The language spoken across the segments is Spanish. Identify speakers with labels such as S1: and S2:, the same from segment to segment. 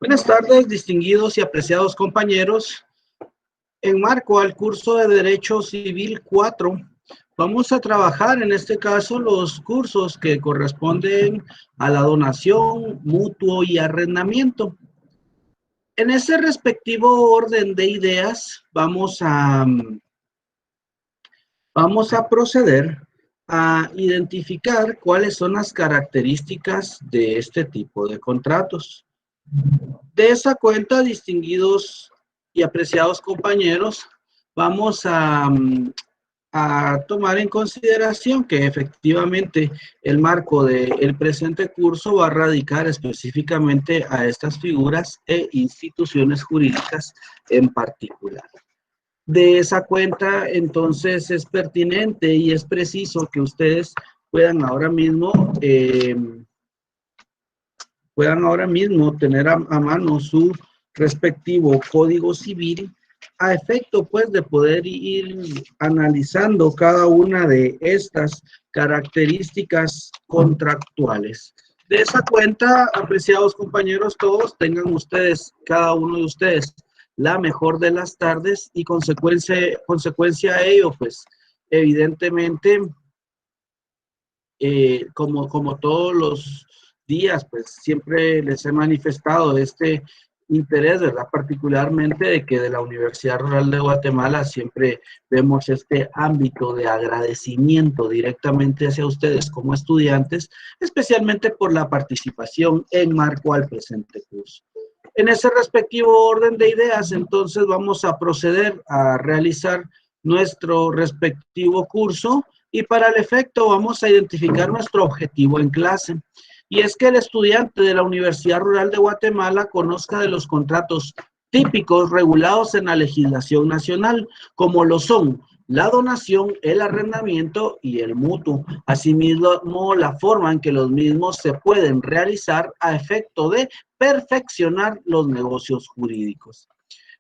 S1: Buenas tardes, distinguidos y apreciados compañeros. En marco al curso de Derecho Civil 4, vamos a trabajar en este caso los cursos que corresponden a la donación, mutuo y arrendamiento. En ese respectivo orden de ideas, vamos a proceder a identificar cuáles son las características de este tipo de contratos. De esa cuenta, distinguidos y apreciados compañeros, vamos a tomar en consideración que efectivamente el marco del presente curso va a radicar específicamente a estas figuras e instituciones jurídicas en particular. De esa cuenta, entonces, es pertinente y es preciso que ustedes puedan ahora mismo tener a mano su respectivo código civil a efecto pues de poder ir analizando cada una de estas características contractuales. De esa cuenta, apreciados compañeros todos, tengan ustedes, cada uno de ustedes, la mejor de las tardes y consecuencia a ello, pues evidentemente, como todos los días, pues siempre les he manifestado este interés, ¿verdad? Particularmente de que de la Universidad Rural de Guatemala siempre vemos este ámbito de agradecimiento directamente hacia ustedes como estudiantes, especialmente por la participación en marco al presente curso. En ese respectivo orden de ideas, entonces vamos a proceder a realizar nuestro respectivo curso y para el efecto vamos a identificar nuestro objetivo en clase. Y es que el estudiante de la Universidad Rural de Guatemala conozca de los contratos típicos regulados en la legislación nacional, como lo son la donación, el arrendamiento y el mutuo. Asimismo, la forma en que los mismos se pueden realizar a efecto de perfeccionar los negocios jurídicos.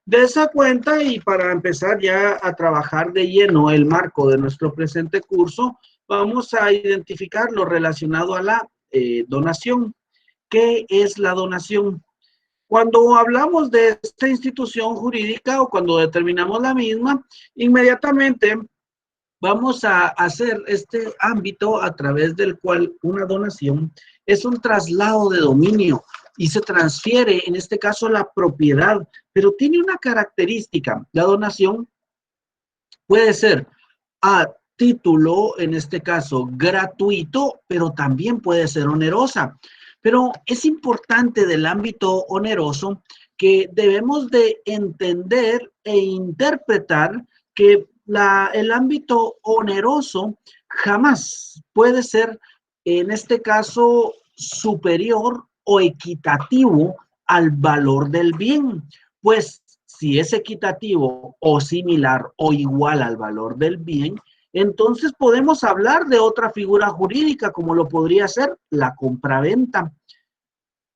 S1: De esa cuenta y para empezar ya a trabajar de lleno el marco de nuestro presente curso, vamos a identificar lo relacionado a la donación. ¿Qué es la donación? Cuando hablamos de esta institución jurídica o cuando determinamos la misma, inmediatamente vamos a hacer este ámbito a través del cual una donación es un traslado de dominio y se transfiere, en este caso, la propiedad, pero tiene una característica. La donación puede ser a título, en este caso, gratuito, pero también puede ser onerosa. Pero es importante del ámbito oneroso que debemos de entender e interpretar que el ámbito oneroso jamás puede ser, en este caso, superior o equitativo al valor del bien, pues si es equitativo o similar o igual al valor del bien, entonces podemos hablar de otra figura jurídica como lo podría ser la compraventa.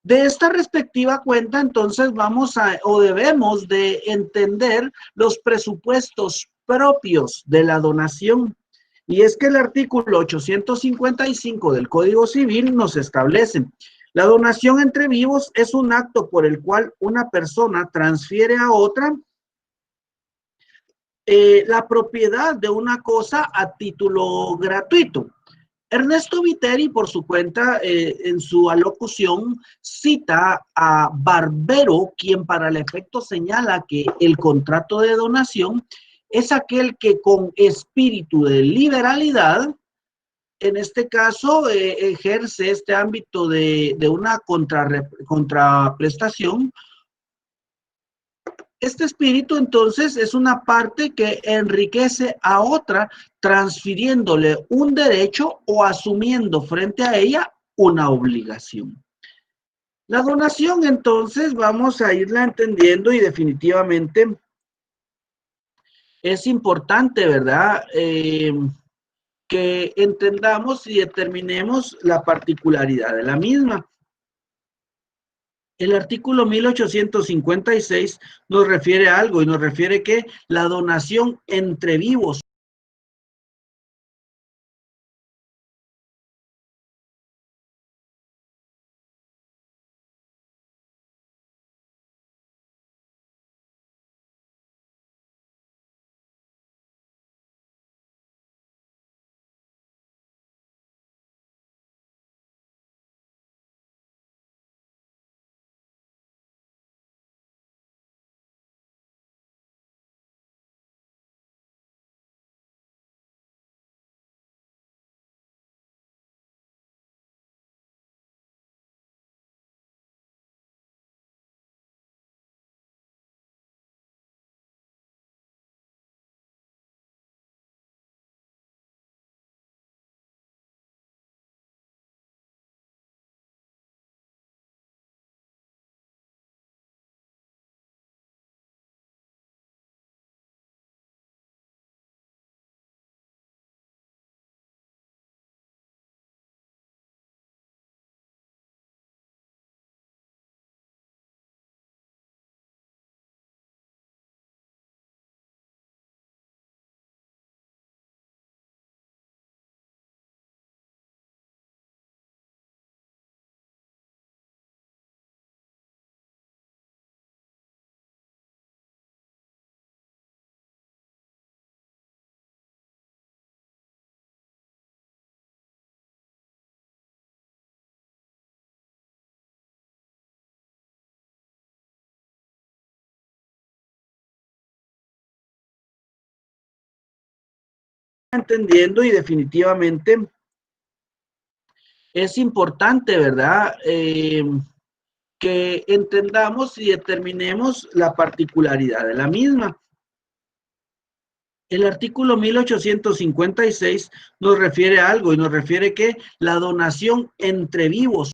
S1: De esta respectiva cuenta, entonces vamos a o debemos de entender los presupuestos propios de la donación. Y es que el artículo 855 del Código Civil nos establece: la donación entre vivos es un acto por el cual una persona transfiere a otra la propiedad de una cosa a título gratuito. Ernesto Viteri, por su cuenta, en su alocución, cita a Barbero, quien para el efecto señala que el contrato de donación es aquel que con espíritu de liberalidad, en este caso, ejerce este ámbito de una contraprestación. Este espíritu entonces es una parte que enriquece a otra, transfiriéndole un derecho o asumiendo frente a ella una obligación. La donación entonces vamos a irla entendiendo y definitivamente es importante, ¿verdad? Que entendamos y determinemos la particularidad de la misma. El artículo 1856 nos refiere a algo y nos refiere que la donación entre vivos entendiendo y definitivamente es importante, ¿verdad? Que entendamos y determinemos la particularidad de la misma. El artículo 1856 nos refiere a algo y nos refiere que la donación entre vivos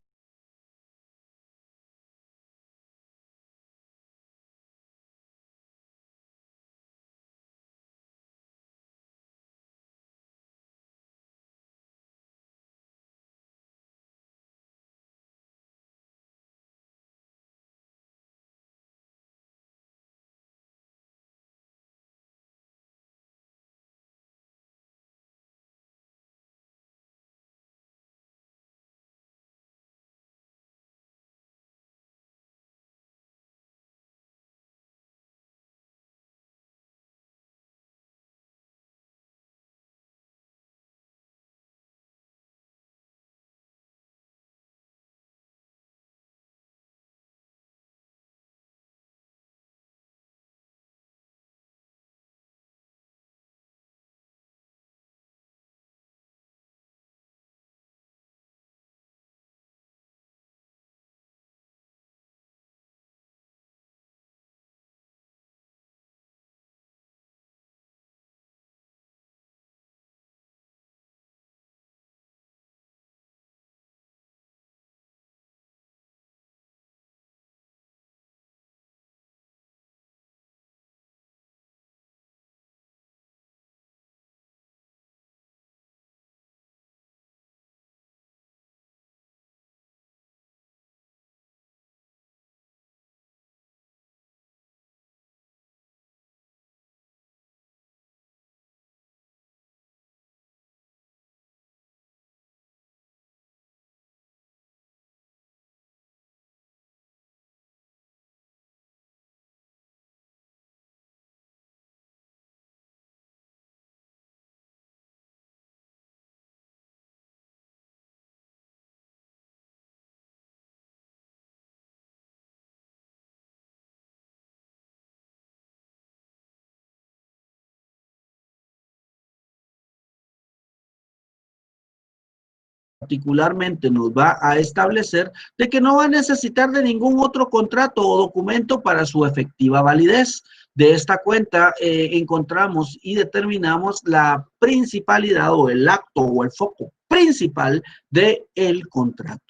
S1: particularmente nos va a establecer de que no va a necesitar de ningún otro contrato o documento para su efectiva validez. De esta cuenta encontramos y determinamos la principalidad o el acto o el foco principal del contrato.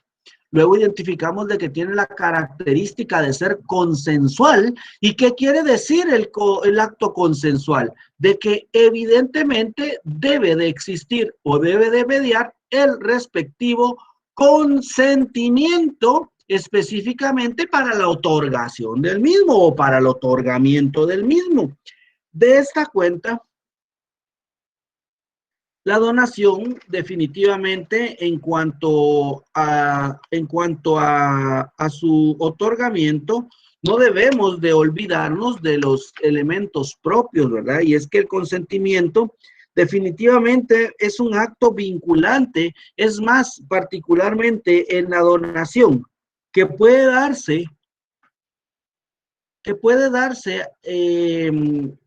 S1: Luego identificamos de que tiene la característica de ser consensual. ¿Y qué quiere decir el acto consensual? De que evidentemente debe de existir o debe de mediar el respectivo consentimiento específicamente para la otorgación del mismo o para el otorgamiento del mismo. De esta cuenta, la donación definitivamente en cuanto a su otorgamiento, no debemos de olvidarnos de los elementos propios, ¿verdad? Y es que el consentimiento definitivamente es un acto vinculante, es más, particularmente en la donación, que puede darse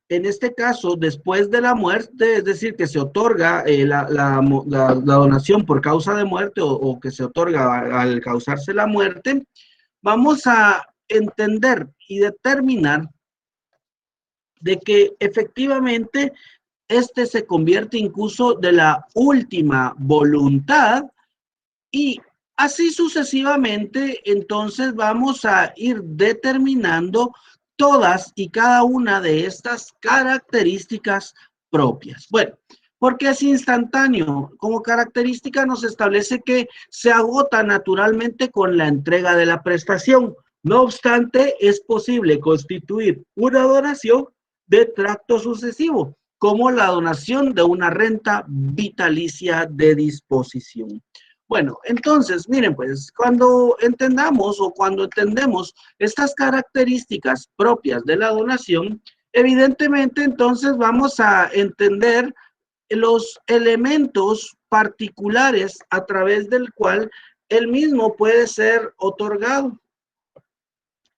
S1: en este caso después de la muerte, es decir, que se otorga la donación por causa de muerte o que se otorga al causarse la muerte, vamos a entender y determinar de que efectivamente este se convierte incluso de la última voluntad y así sucesivamente, entonces vamos a ir determinando todas y cada una de estas características propias. Bueno, porque es instantáneo. Como característica nos establece que se agota naturalmente con la entrega de la prestación. No obstante, es posible constituir una donación de tracto sucesivo, como la donación de una renta vitalicia de disposición. Bueno, entonces, miren, pues, cuando entendamos o cuando entendemos estas características propias de la donación, evidentemente, entonces vamos a entender los elementos particulares a través del cual el mismo puede ser otorgado.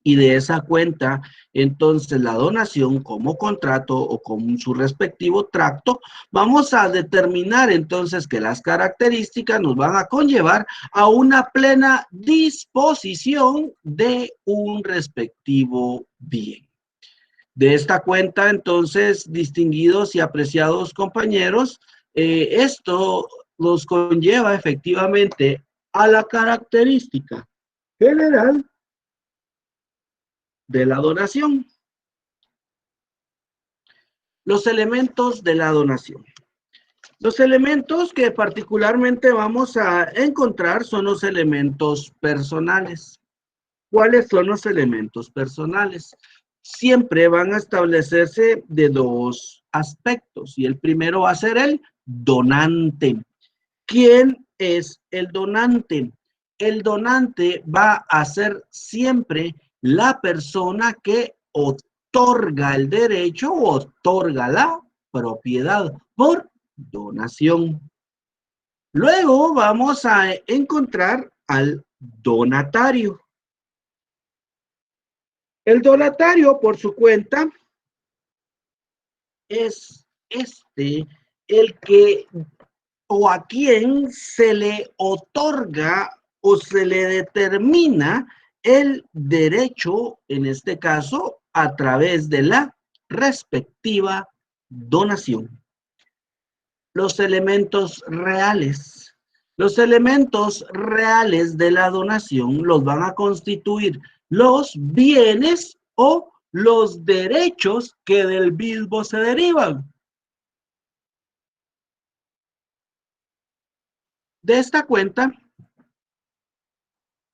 S1: Y de esa cuenta, entonces, la donación como contrato o con su respectivo tracto, vamos a determinar entonces que las características nos van a conllevar a una plena disposición de un respectivo bien. De esta cuenta, entonces, distinguidos y apreciados compañeros, esto nos conlleva efectivamente a la característica general de la donación. Los elementos de la donación. Los elementos que particularmente vamos a encontrar son los elementos personales. ¿Cuáles son los elementos personales? Siempre van a establecerse de dos aspectos y el primero va a ser el donante. ¿Quién es el donante? El donante va a ser siempre la persona que otorga el derecho o otorga la propiedad por donación. Luego vamos a encontrar al donatario. El donatario, por su cuenta, es el que o a quien se le otorga o se le determina el derecho, en este caso, a través de la respectiva donación. Los elementos reales. Los elementos reales de la donación los van a constituir los bienes o los derechos que del mismo se derivan. De esta cuenta,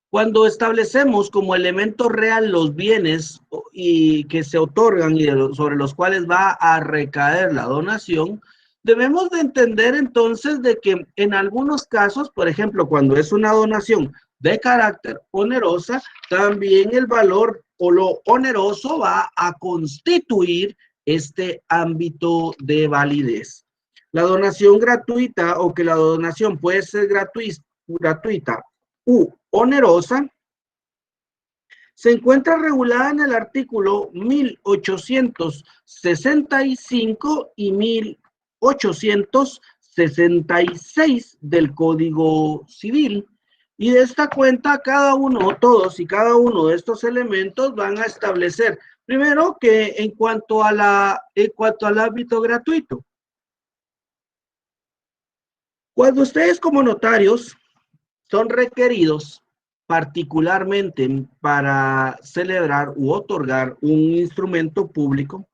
S1: cuando establecemos como elemento real los bienes y que se otorgan y sobre los cuales va a recaer la donación, debemos de entender entonces de que en algunos casos, por ejemplo, cuando es una donación de carácter onerosa, también el valor o lo oneroso va a constituir este ámbito de validez. La donación gratuita o que la donación puede ser gratuita u onerosa, se encuentra regulada en el artículo 1865 y 1866 del Código Civil. Y de esta cuenta, todos y cada uno de estos elementos van a establecer, primero, que en cuanto al ámbito gratuito, cuando ustedes como notarios son requeridos particularmente para celebrar u otorgar un instrumento público,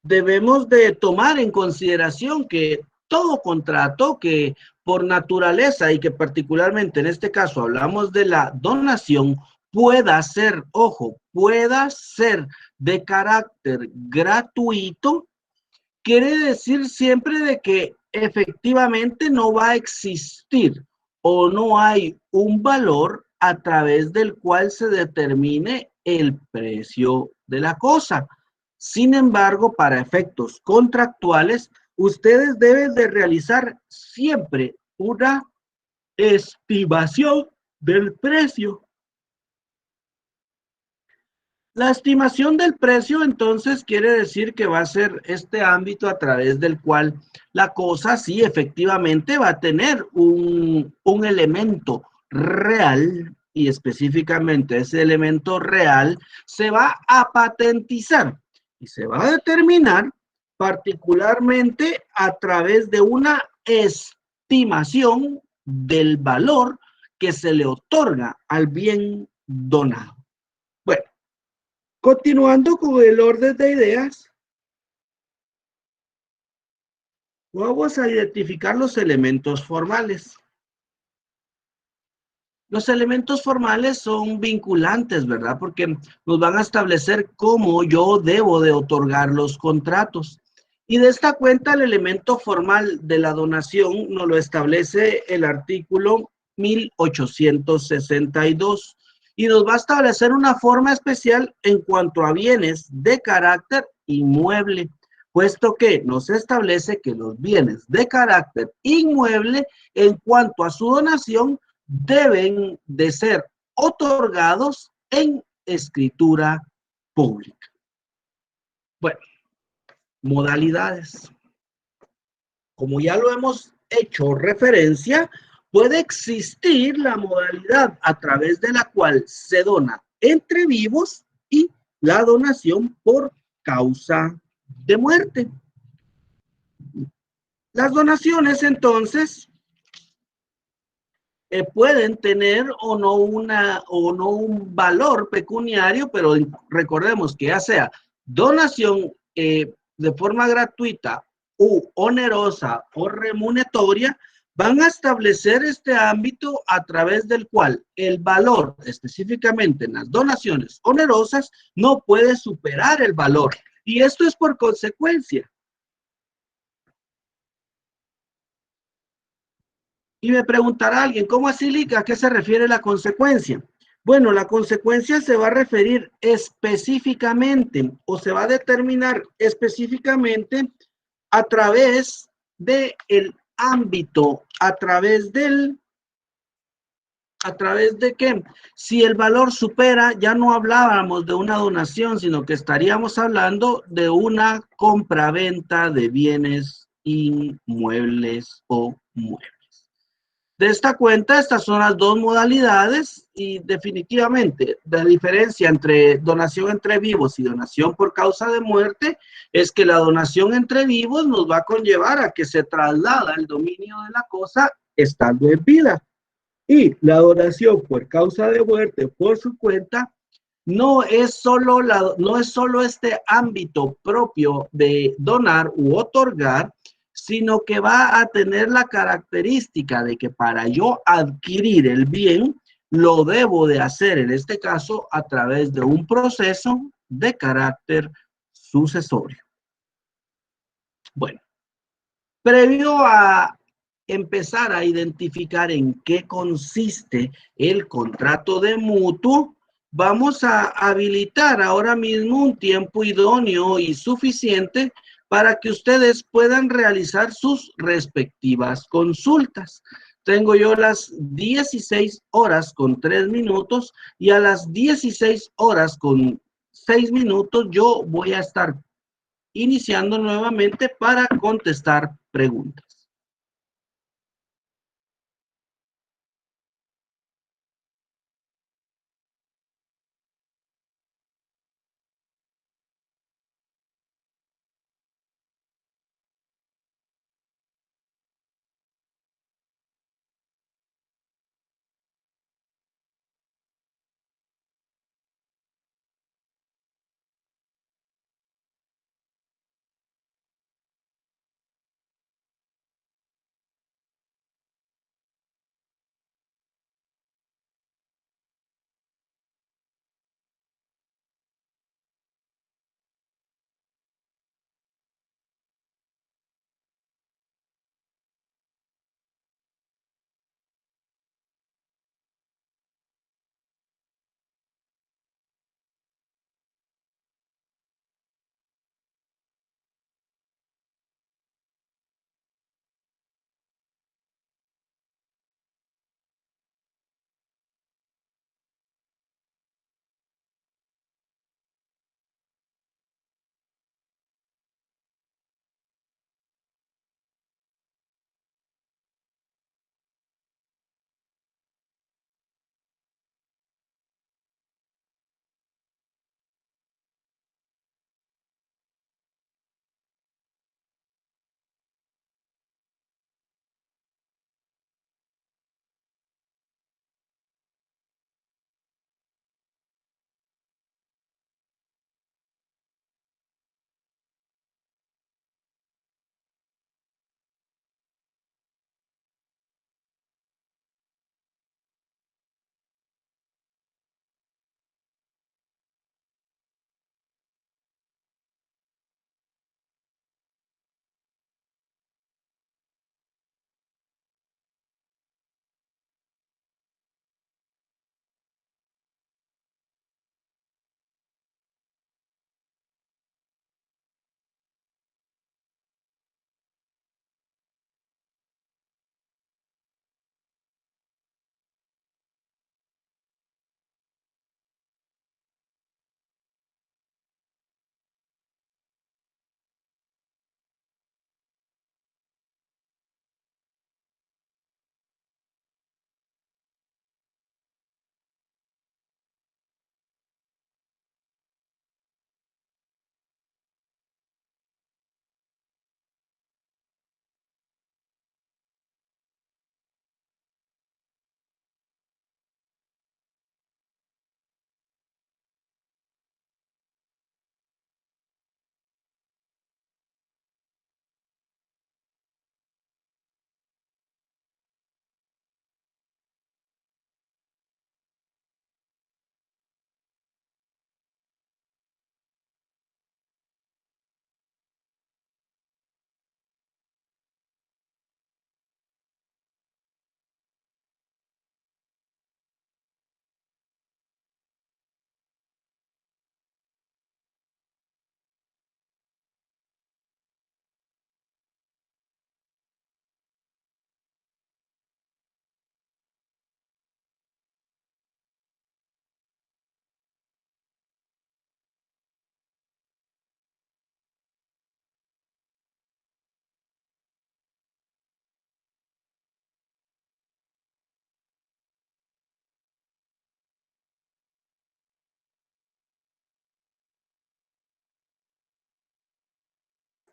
S1: debemos de tomar en consideración que todo contrato que por naturaleza y que particularmente en este caso hablamos de la donación, pueda ser, ojo, pueda ser de carácter gratuito, quiere decir siempre de que efectivamente no va a existir o no hay un valor a través del cual se determine el precio de la cosa. Sin embargo, para efectos contractuales, ustedes deben de realizar siempre una estimación del precio. La estimación del precio, entonces, quiere decir que va a ser este ámbito a través del cual la cosa sí efectivamente va a tener un elemento real y específicamente ese elemento real se va a patentizar y se va a determinar particularmente a través de una estimación del valor que se le otorga al bien donado. Bueno. Continuando con el orden de ideas, vamos a identificar los elementos formales. Los elementos formales son vinculantes, ¿verdad? Porque nos van a establecer cómo yo debo de otorgar los contratos. Y de esta cuenta, el elemento formal de la donación nos lo establece el artículo 1862. Y nos va a establecer una forma especial en cuanto a bienes de carácter inmueble, puesto que nos establece que los bienes de carácter inmueble, en cuanto a su donación, deben de ser otorgados en escritura pública. Bueno, modalidades. Como ya lo hemos hecho referencia, puede existir la modalidad a través de la cual se dona entre vivos y la donación por causa de muerte. Las donaciones, entonces, pueden tener o no un valor pecuniario, pero recordemos que ya sea donación de forma gratuita u onerosa o remunetoria, van a establecer este ámbito a través del cual el valor, específicamente en las donaciones onerosas, no puede superar el valor. Y esto es por consecuencia. Y me preguntará alguien, ¿cómo así, Lica? ¿A qué se refiere la consecuencia? Bueno, la consecuencia se va a referir específicamente o se va a determinar específicamente a través del ámbito, a través de qué. Si el valor supera, ya no hablábamos de una donación, sino que estaríamos hablando de una compraventa de bienes inmuebles o muebles. De esta cuenta, estas son las dos modalidades y definitivamente la diferencia entre donación entre vivos y donación por causa de muerte es que la donación entre vivos nos va a conllevar a que se traslada el dominio de la cosa estando en vida. Y la donación por causa de muerte por su cuenta no es solo este ámbito propio de donar u otorgar, sino que va a tener la característica de que para yo adquirir el bien, lo debo de hacer, en este caso, a través de un proceso de carácter sucesorio. Bueno, previo a empezar a identificar en qué consiste el contrato de mutuo, vamos a habilitar ahora mismo un tiempo idóneo y suficiente para que ustedes puedan realizar sus respectivas consultas. Tengo yo las 16 horas con 3 minutos y a las 16 horas con 6 minutos yo voy a estar iniciando nuevamente para contestar preguntas.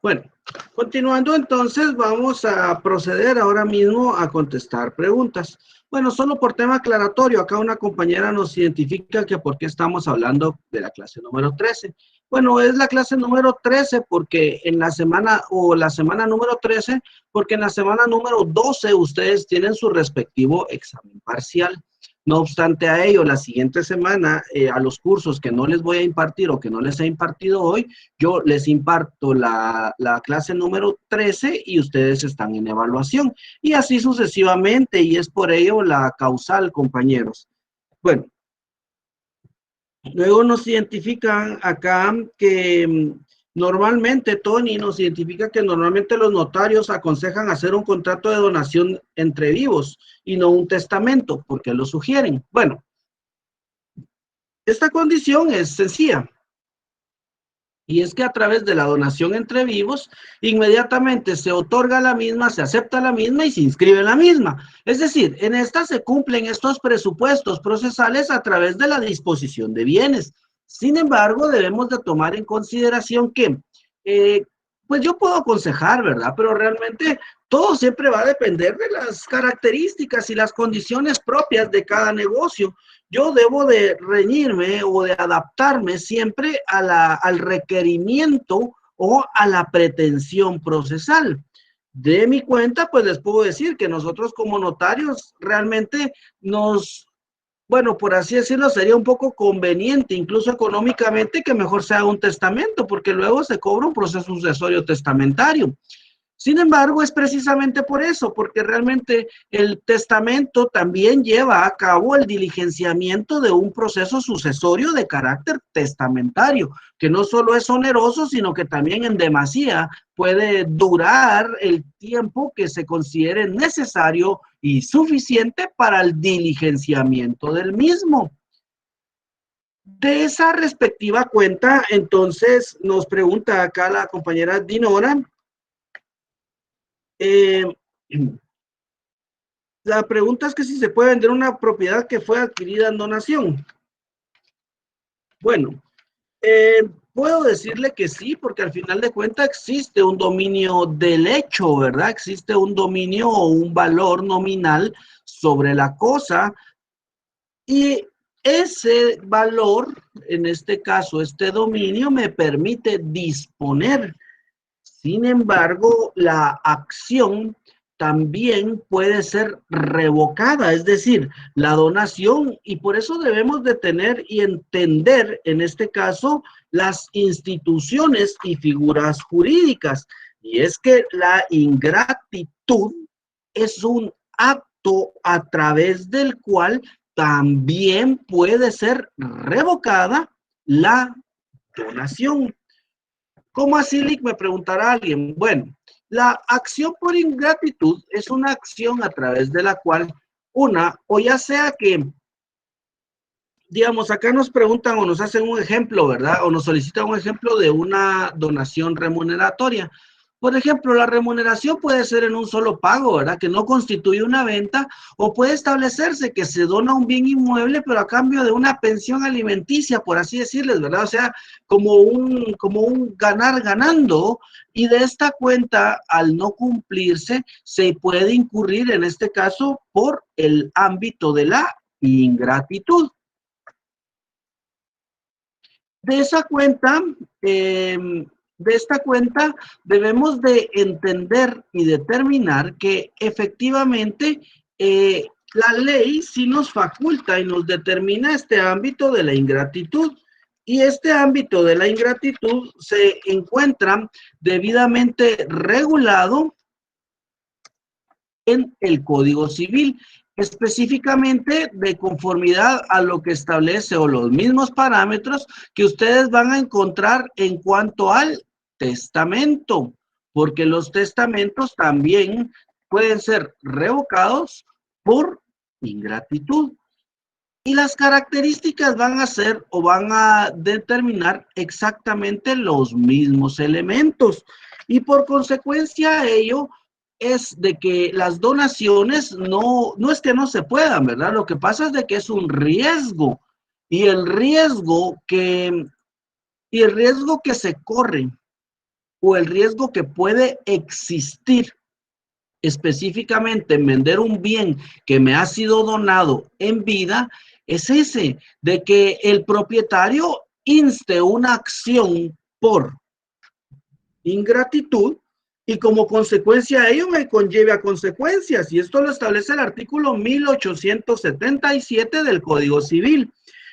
S1: Bueno, continuando entonces, vamos a proceder ahora mismo a contestar preguntas. Bueno, solo por tema aclaratorio, acá una compañera nos identifica que por qué estamos hablando de la clase número 13. Bueno, es la clase número 13 porque en la semana, o la semana número 13, porque en la semana número 12 ustedes tienen su respectivo examen parcial. No obstante a ello, la siguiente semana, a los cursos que no les voy a impartir o que no les he impartido hoy, yo les imparto la clase número 13 y ustedes están en evaluación. Y así sucesivamente, y es por ello la causal, compañeros. Bueno, luego nos identifican acá que normalmente, Tony nos identifica que normalmente los notarios aconsejan hacer un contrato de donación entre vivos y no un testamento. ¿Por qué lo sugieren? Bueno, esta condición es sencilla. Y es que a través de la donación entre vivos, inmediatamente se otorga la misma, se acepta la misma y se inscribe la misma. Es decir, en esta se cumplen estos presupuestos procesales a través de la disposición de bienes. Sin embargo, debemos de tomar en consideración que, pues yo puedo aconsejar, ¿verdad? Pero realmente todo siempre va a depender de las características y las condiciones propias de cada negocio. Yo debo de reñirme o de adaptarme siempre al requerimiento o a la pretensión procesal. De mi cuenta, pues les puedo decir que nosotros como notarios realmente bueno, por así decirlo, sería un poco conveniente, incluso económicamente, que mejor sea un testamento, porque luego se cobra un proceso sucesorio testamentario. Sin embargo, es precisamente por eso, porque realmente el testamento también lleva a cabo el diligenciamiento de un proceso sucesorio de carácter testamentario, que no solo es oneroso, sino que también en demasía puede durar el tiempo que se considere necesario y suficiente para el diligenciamiento del mismo. De esa respectiva cuenta, entonces nos pregunta acá la compañera Dinora, eh, la pregunta es que si se puede vender una propiedad que fue adquirida en donación. Bueno, puedo decirle que sí, porque al final de cuentas existe un dominio del hecho, ¿verdad? Existe un dominio o un valor nominal sobre la cosa y ese valor, en este caso, este dominio me permite disponer. Sin embargo, la acción también puede ser revocada, es decir, la donación, y por eso debemos de tener y entender, en este caso, las instituciones y figuras jurídicas. Y es que la ingratitud es un acto a través del cual también puede ser revocada la donación. ¿Cómo así, Lick? Me preguntará alguien. Bueno, la acción por ingratitud es una acción a través de la cual o ya sea que, digamos, acá nos preguntan o nos hacen un ejemplo, ¿verdad? O nos solicitan un ejemplo de una donación remuneratoria. Por ejemplo, la remuneración puede ser en un solo pago, ¿verdad? Que no constituye una venta, o puede establecerse que se dona un bien inmueble, pero a cambio de una pensión alimenticia, por así decirles, ¿verdad? O sea, como un ganar ganando, y de esta cuenta, al no cumplirse, se puede incurrir, en este caso, por el ámbito de la ingratitud. De esa cuenta, de esta cuenta debemos de entender y determinar que efectivamente la ley sí nos faculta y nos determina este ámbito de la ingratitud. Y este ámbito de la ingratitud se encuentra debidamente regulado en el Código Civil, específicamente de conformidad a lo que establece o los mismos parámetros que ustedes van a encontrar en cuanto al testamento, porque los testamentos también pueden ser revocados por ingratitud. Y las características van a ser o van a determinar exactamente los mismos elementos. Y por consecuencia ello es de que las donaciones no es que no se puedan, ¿verdad? Lo que pasa es de que es un riesgo. Y el riesgo que se corre o el riesgo que puede existir específicamente en vender un bien que me ha sido donado en vida es ese, de que el propietario inste una acción por ingratitud y como consecuencia de ello me conlleve a consecuencias. Y esto lo establece el artículo 1877 del Código Civil,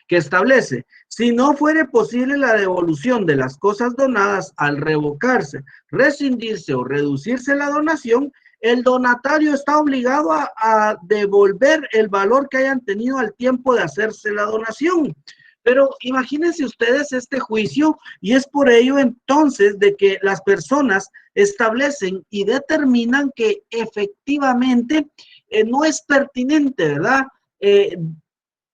S1: que establece, si no fuere posible la devolución de las cosas donadas al revocarse, rescindirse o reducirse la donación, el donatario está obligado a devolver el valor que hayan tenido al tiempo de hacerse la donación. Pero imagínense ustedes este juicio y es por ello entonces de que las personas establecen y determinan que efectivamente no es pertinente, ¿verdad?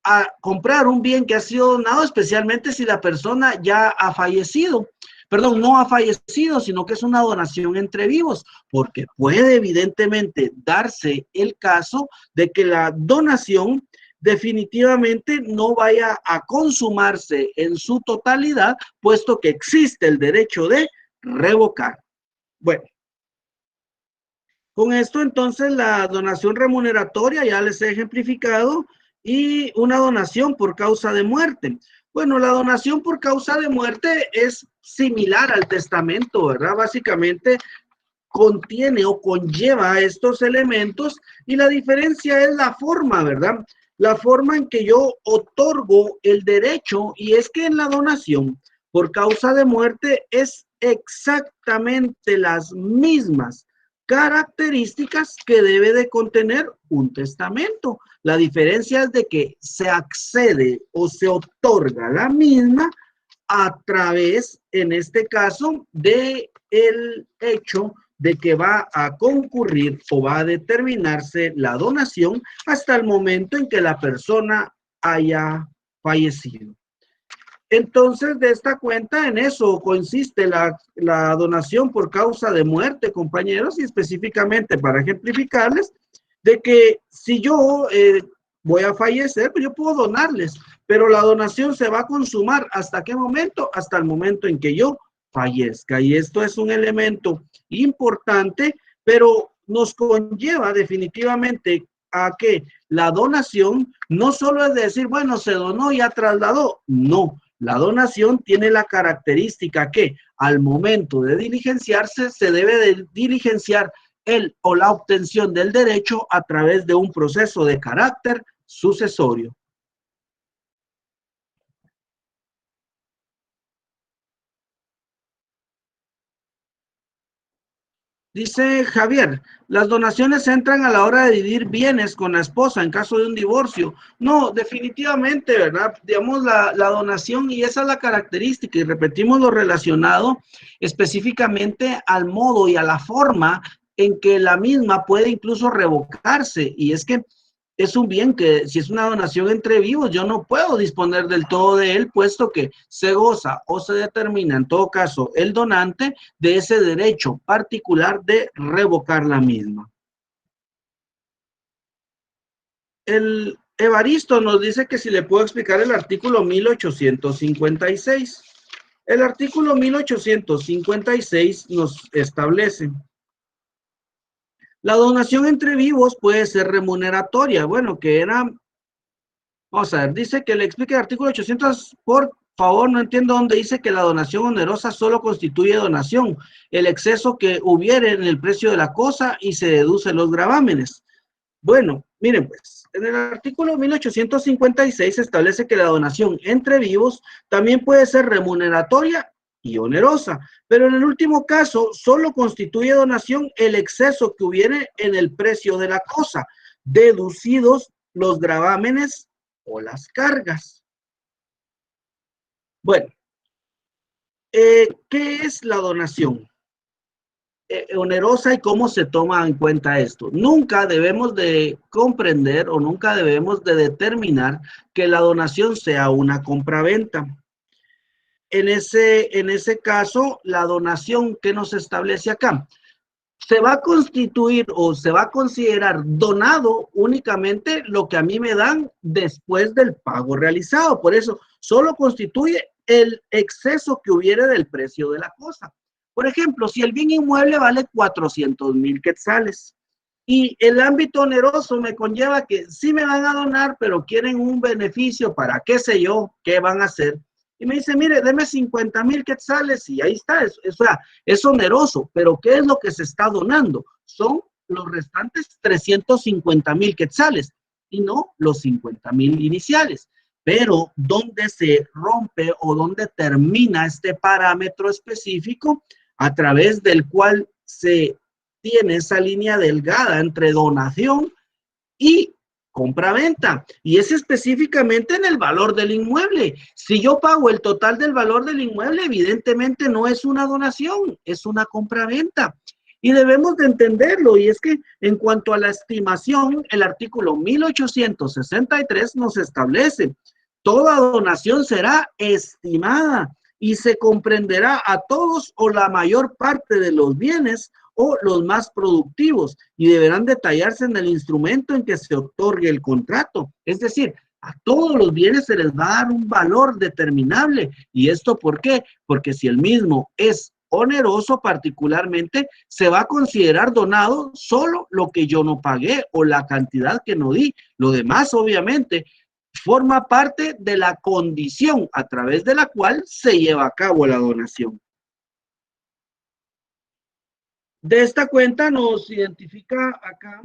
S1: A comprar un bien que ha sido donado, especialmente si la persona ya ha fallecido. Perdón, no ha fallecido, sino que es una donación entre vivos, porque puede evidentemente darse el caso de que la donación definitivamente no vaya a consumarse en su totalidad, puesto que existe el derecho de revocar. Bueno, con esto entonces la donación remuneratoria ya les he ejemplificado y una donación por causa de muerte. Bueno, la donación por causa de muerte es similar al testamento, ¿verdad? Básicamente contiene o conlleva estos elementos y la diferencia es la forma, ¿verdad? La forma en que yo otorgo el derecho y es que en la donación por causa de muerte es exactamente las mismas características que debe de contener un testamento. La diferencia es de que se accede o se otorga la misma a través, en este caso, de el hecho de que va a concurrir o va a determinarse la donación hasta el momento en que la persona haya fallecido. Entonces, de esta cuenta, en eso consiste la donación por causa de muerte, compañeros, y específicamente para ejemplificarles, de que si yo voy a fallecer, pues yo puedo donarles, pero la donación se va a consumar ¿hasta qué momento? Hasta el momento en que yo fallezca. Y esto es un elemento importante, pero nos conlleva definitivamente a que la donación no solo es decir, bueno, se donó y ya trasladó, no. La donación tiene la característica que al momento de diligenciarse se debe de diligenciar el o la obtención del derecho a través de un proceso de carácter sucesorio. Dice Javier, las donaciones entran a la hora de dividir bienes con la esposa en caso de un divorcio. No, definitivamente, ¿verdad? Digamos, la donación, y esa es la característica, y repetimos lo relacionado específicamente al modo y a la forma en que la misma puede incluso revocarse. Y es que es un bien que si es una donación entre vivos, yo no puedo disponer del todo de él, puesto que se goza o se determina en todo caso el donante de ese derecho particular de revocar la misma. El Evaristo nos dice que si le puedo explicar el artículo 1856. El artículo 1856 nos establece: la donación entre vivos puede ser remuneratoria. Bueno, que era, vamos a ver, dice que le explique el artículo 800, por favor, no entiendo dónde dice que la donación onerosa solo constituye donación, el exceso que hubiere en el precio de la cosa y se deducen los gravámenes. Bueno, miren pues, en el artículo 1856 se establece que la donación entre vivos también puede ser remuneratoria y onerosa, pero en el último caso solo constituye donación el exceso que hubiere en el precio de la cosa, deducidos los gravámenes o las cargas. Bueno, ¿qué es la donación onerosa y cómo se toma en cuenta esto? Nunca debemos de comprender o nunca debemos de determinar que la donación sea una compraventa. En ese caso, la donación que nos establece acá se va a constituir o se va a considerar donado únicamente lo que a mí me dan después del pago realizado. Por eso, solo constituye el exceso que hubiere del precio de la cosa. Por ejemplo, si el bien inmueble vale 400,000 quetzales y el ámbito oneroso me conlleva que sí me van a donar, pero quieren un beneficio para qué sé yo, qué van a hacer. Y me dice, mire, deme 50,000 quetzales y ahí está. O sea, es oneroso, pero ¿qué es lo que se está donando? Son los restantes 350,000 quetzales y no los 50,000 iniciales. Pero ¿dónde se rompe o dónde termina este parámetro específico a través del cual se tiene esa línea delgada entre donación y compra-venta? Y es específicamente en el valor del inmueble. Si yo pago el total del valor del inmueble, evidentemente no es una donación, es una compra-venta. Y debemos de entenderlo, y es que en cuanto a la estimación, el artículo 1863 nos establece, toda donación será estimada y se comprenderá a todos o la mayor parte de los bienes o los más productivos y deberán detallarse en el instrumento en que se otorgue el contrato. Es decir, a todos los bienes se les va a dar un valor determinable. ¿Y esto por qué? Porque si el mismo es oneroso particularmente, se va a considerar donado solo lo que yo no pagué o la cantidad que no di. Lo demás, obviamente, forma parte de la condición a través de la cual se lleva a cabo la donación. De esta cuenta nos identifica acá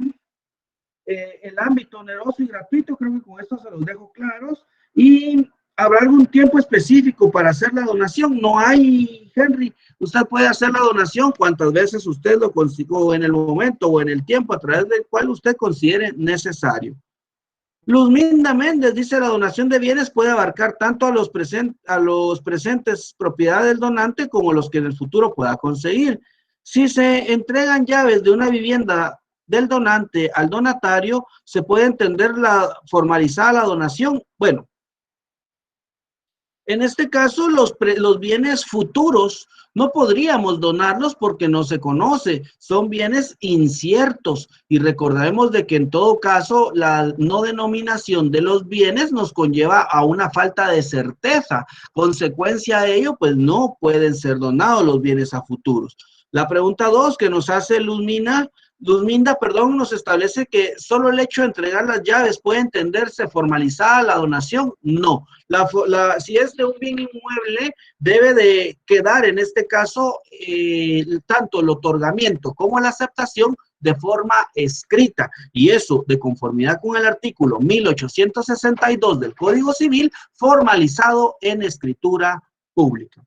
S1: el ámbito oneroso y gratuito. Creo que con esto se los dejo claros. Y habrá algún tiempo específico para hacer la donación. No hay, Henry. Usted puede hacer la donación cuantas veces usted lo consiga, en el momento o en el tiempo a través del cual usted considere necesario. Luzminda Méndez dice, la donación de bienes puede abarcar tanto a los presentes propiedad del donante como los que en el futuro pueda conseguir. Si se entregan llaves de una vivienda del donante al donatario, ¿se puede entender formalizada la donación? Bueno, en este caso, los bienes futuros no podríamos donarlos porque no se conoce, son bienes inciertos y recordemos de que en todo caso la no denominación de los bienes nos conlleva a una falta de certeza. Consecuencia de ello, pues no pueden ser donados los bienes a futuros. La pregunta 2 que nos hace Luzminda, nos establece que solo el hecho de entregar las llaves puede entenderse formalizada la donación. No, si es de un bien inmueble, debe de quedar en este caso tanto el otorgamiento como la aceptación de forma escrita, y eso de conformidad con el artículo 1862 del Código Civil, formalizado en escritura pública.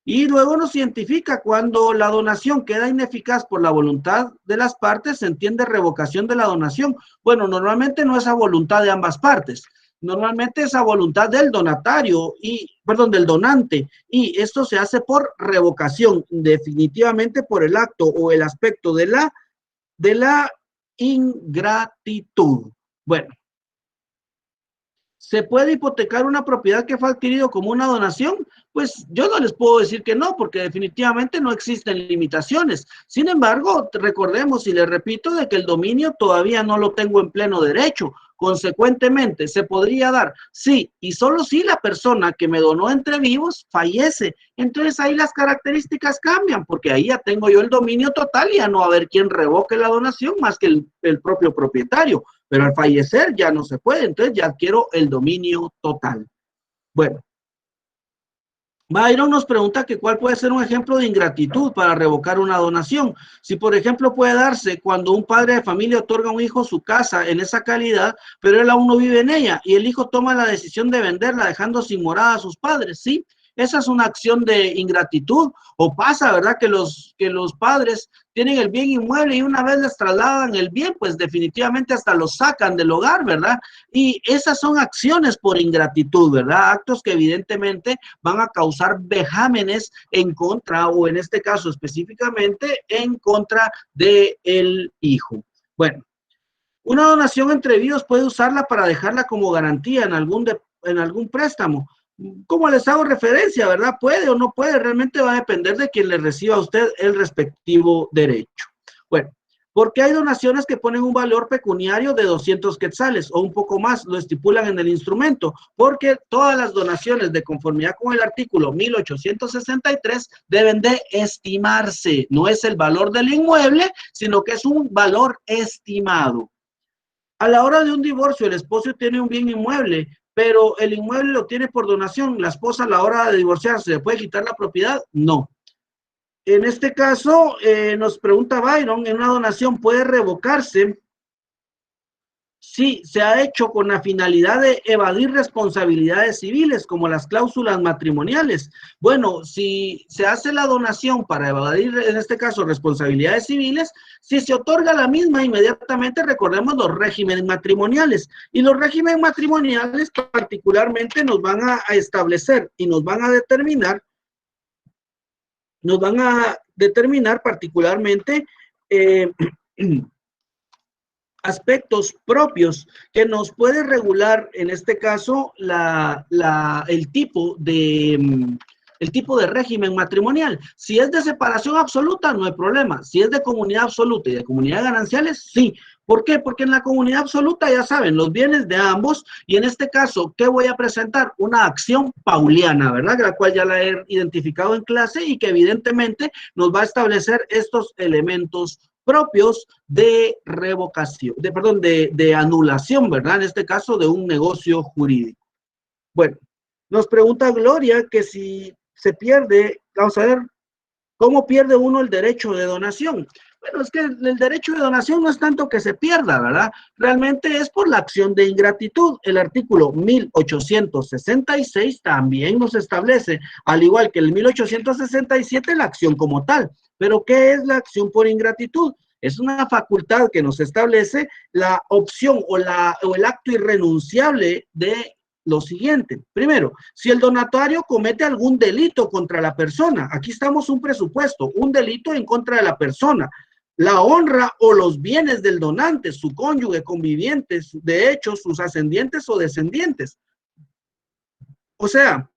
S1: Y luego nos identifica cuando la donación queda ineficaz por la voluntad de las partes, se entiende revocación de la donación. Bueno, normalmente no es a voluntad de ambas partes, normalmente es a voluntad del donatario del donante, y esto se hace por revocación, definitivamente por el acto o el aspecto de la ingratitud. Bueno, ¿se puede hipotecar una propiedad que fue adquirido como una donación? Pues yo no les puedo decir que no, porque definitivamente no existen limitaciones. Sin embargo, recordemos y les repito de que el dominio todavía no lo tengo en pleno derecho. Consecuentemente, ¿se podría dar? Sí, y solo si la persona que me donó entre vivos fallece. Entonces ahí las características cambian, porque ahí ya tengo yo el dominio total y ya no va a haber quien revoque la donación más que el propio propietario. Pero al fallecer ya no se puede, entonces ya adquiero el dominio total. Bueno, Byron nos pregunta que cuál puede ser un ejemplo de ingratitud para revocar una donación. Si, por ejemplo, puede darse cuando un padre de familia otorga a un hijo su casa en esa calidad, pero él aún no vive en ella y el hijo toma la decisión de venderla dejando sin morada a sus padres, ¿sí? Esa es una acción de ingratitud. O pasa, ¿verdad? Que los padres tienen el bien inmueble y una vez les trasladan el bien, pues definitivamente hasta los sacan del hogar, ¿verdad? Y esas son acciones por ingratitud, ¿verdad? Actos que evidentemente van a causar vejámenes en contra, o en este caso específicamente, en contra del hijo. Bueno, una donación entre vivos puede usarla para dejarla como garantía en algún préstamo. Como les hago referencia, ¿verdad? Puede o no puede, realmente va a depender de quien le reciba a usted el respectivo derecho. Bueno, Porque hay donaciones que ponen un valor pecuniario de 200 quetzales o un poco más, lo estipulan en el instrumento, porque todas las donaciones de conformidad con el artículo 1863 deben de estimarse. No es el valor del inmueble, sino que es un valor estimado. A la hora de un divorcio, el esposo tiene un bien inmueble, pero el inmueble lo tiene por donación. La esposa a la hora de divorciarse, ¿le puede quitar la propiedad? No. En este caso, nos pregunta Byron, ¿en una donación puede revocarse? Sí, se ha hecho con la finalidad de evadir responsabilidades civiles, como las cláusulas matrimoniales. Bueno, si se hace la donación para evadir, en este caso, responsabilidades civiles, si se otorga la misma, inmediatamente recordemos los regímenes matrimoniales. Y los regímenes matrimoniales particularmente nos van a establecer y nos van a determinar particularmente aspectos propios que nos puede regular, en este caso, el tipo de régimen matrimonial. Si es de separación absoluta, no hay problema. Si es de comunidad absoluta y de comunidad gananciales, sí. ¿Por qué? Porque en la comunidad absoluta, ya saben, los bienes de ambos, y en este caso, ¿qué voy a presentar? Una acción pauliana, ¿verdad? La cual ya la he identificado en clase y que evidentemente nos va a establecer estos elementos propios de revocación, de anulación, ¿verdad? En este caso, de un negocio jurídico. Bueno, nos pregunta Gloria que si se pierde, vamos a ver, ¿cómo pierde uno el derecho de donación? Bueno, es que el derecho de donación no es tanto que se pierda, ¿verdad? Realmente es por la acción de ingratitud. El artículo 1866 también nos establece, al igual que el 1867, la acción como tal. Pero, ¿qué es la acción por ingratitud? Es una facultad que nos establece la opción o el acto irrenunciable de lo siguiente. Primero, si el donatario comete algún delito contra la persona, aquí estamos un presupuesto, un delito en contra de la persona, la honra o los bienes del donante, su cónyuge, convivientes, de hecho, sus ascendientes o descendientes. O sea,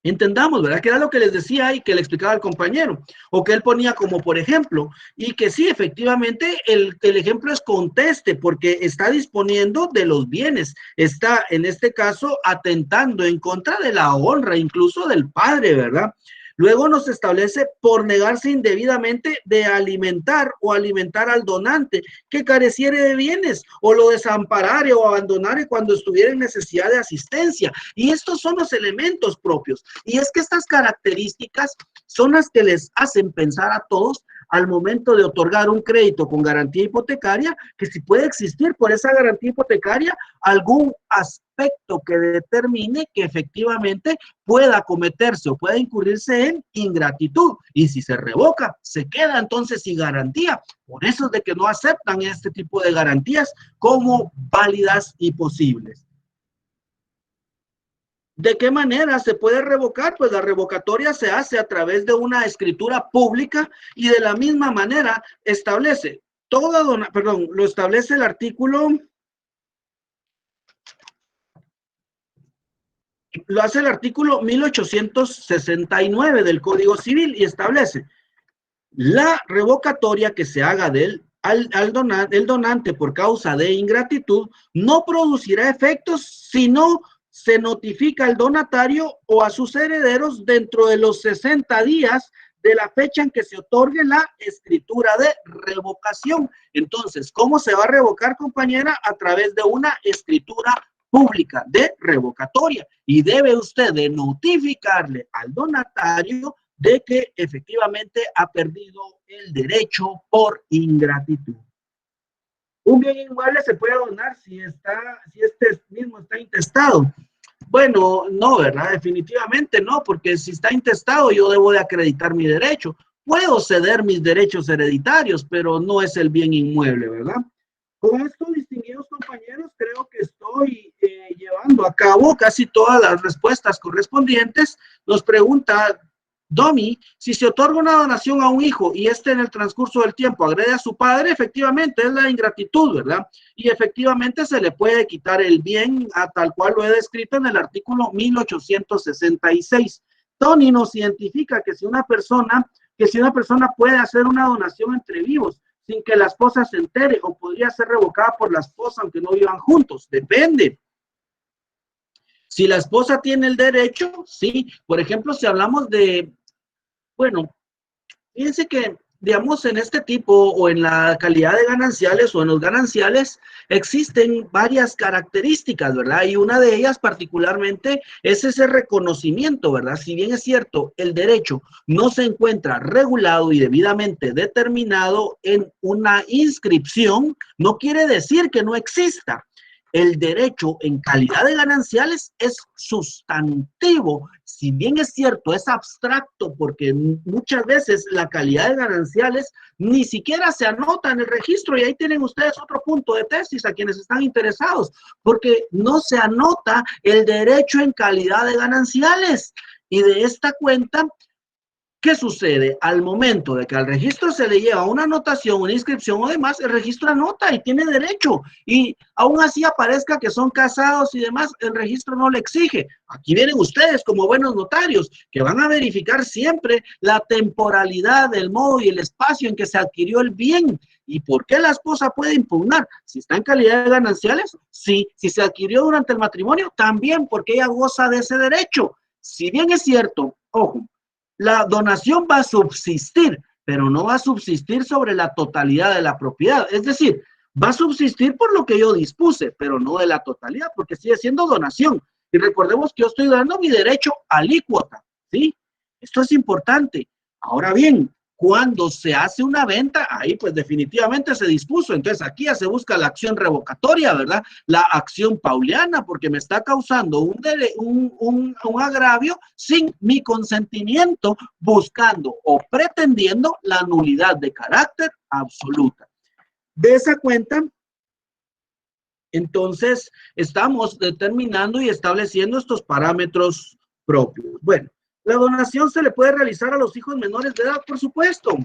S1: entendamos, ¿verdad? Que era lo que les decía y que le explicaba al compañero, o que él ponía como por ejemplo, y que sí, efectivamente, el ejemplo es conteste, porque está disponiendo de los bienes, está en este caso atentando en contra de la honra, incluso del padre, ¿verdad? Luego nos establece por negarse indebidamente de alimentar o alimentar al donante que careciere de bienes o lo desamparare o abandonare cuando estuviera en necesidad de asistencia. Y estos son los elementos propios. Y es que estas características son las que les hacen pensar a todos al momento de otorgar un crédito con garantía hipotecaria, que si puede existir por esa garantía hipotecaria algún aspecto que determine que efectivamente pueda cometerse o pueda incurrirse en ingratitud. Y si se revoca, se queda entonces sin garantía. Por eso es de que no aceptan este tipo de garantías como válidas y posibles. ¿De qué manera se puede revocar? Pues la revocatoria se hace a través de una escritura pública y de la misma manera establece lo establece el artículo, lo hace el artículo 1869 del Código Civil y establece la revocatoria que se haga el donante por causa de ingratitud no producirá efectos si no se notifica al donatario o a sus herederos dentro de los 60 días de la fecha en que se otorgue la escritura de revocación. Entonces, ¿cómo se va a revocar, compañera? A través de una escritura pública de revocatoria. Y debe usted de notificarle al donatario de que efectivamente ha perdido el derecho por ingratitud. Un bien inmueble se puede donar si este mismo está intestado. Bueno, no, ¿verdad? Definitivamente no, porque si está intestado yo debo de acreditar mi derecho. Puedo ceder mis derechos hereditarios, pero no es el bien inmueble, ¿verdad? Con esto, distinguidos compañeros, creo que estoy llevando a cabo casi todas las respuestas correspondientes. Nos pregunta Domi, si se otorga una donación a un hijo y este en el transcurso del tiempo agrede a su padre, efectivamente es la ingratitud, ¿verdad? Y efectivamente se le puede quitar el bien a tal cual lo he descrito en el artículo 1866. Tony nos identifica que si una persona puede hacer una donación entre vivos, sin que la esposa se entere, o podría ser revocada por la esposa aunque no vivan juntos, depende. Si la esposa tiene el derecho, sí. Por ejemplo, si hablamos de, bueno, fíjense que, digamos, en este tipo o en la calidad de gananciales o en los gananciales existen varias características, ¿verdad? Y una de ellas particularmente es ese reconocimiento, ¿verdad? Si bien es cierto, el derecho no se encuentra regulado y debidamente determinado en una inscripción, no quiere decir que no exista. El derecho en calidad de gananciales es sustantivo. Si bien es cierto, es abstracto porque muchas veces la calidad de gananciales ni siquiera se anota en el registro, y ahí tienen ustedes otro punto de tesis a quienes están interesados, porque no se anota el derecho en calidad de gananciales. Y de esta cuenta, ¿qué sucede? Al momento de que al registro se le lleva una anotación, una inscripción o demás, el registro anota y tiene derecho. Y aún así aparezca que son casados y demás, el registro no le exige. Aquí vienen ustedes como buenos notarios que van a verificar siempre la temporalidad, el modo y el espacio en que se adquirió el bien. ¿Y por qué la esposa puede impugnar? Si está en calidad de gananciales, sí. Si se adquirió durante el matrimonio, también, porque ella goza de ese derecho. Si bien es cierto, ojo, la donación va a subsistir, pero no va a subsistir sobre la totalidad de la propiedad. Es decir, va a subsistir por lo que yo dispuse, pero no de la totalidad, porque sigue siendo donación. Y recordemos que yo estoy dando mi derecho alícuota, ¿sí? Esto es importante. Ahora bien, cuando se hace una venta, ahí pues definitivamente se dispuso. Entonces aquí ya se busca la acción revocatoria, ¿verdad? La acción pauliana, porque me está causando un agravio sin mi consentimiento, buscando o pretendiendo la nulidad de carácter absoluta. De esa cuenta, entonces, estamos determinando y estableciendo estos parámetros propios. Bueno, la donación se le puede realizar a los hijos menores de edad, por supuesto.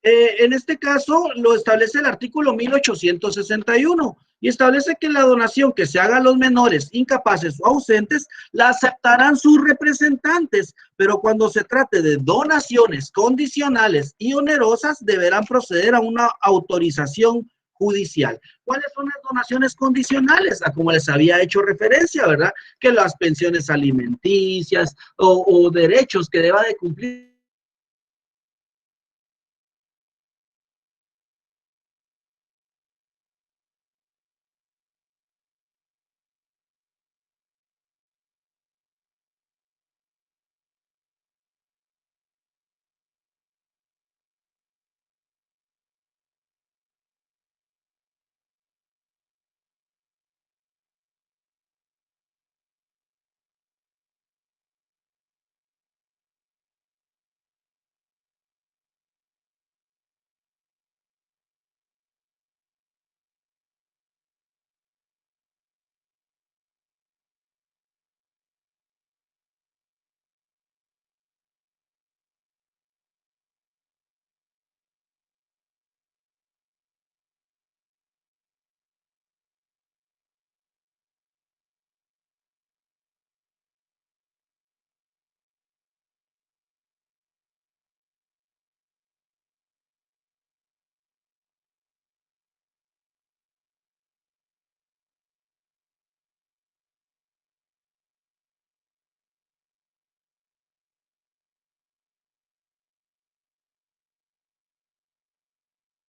S1: En este caso, lo establece el artículo 1861 y establece que la donación que se haga a los menores incapaces o ausentes la aceptarán sus representantes, pero cuando se trate de donaciones condicionales y onerosas, deberán proceder a una autorización judicial. ¿Cuáles son las donaciones condicionales? A como les había hecho referencia, ¿verdad? Que las pensiones alimenticias o derechos que deba de cumplir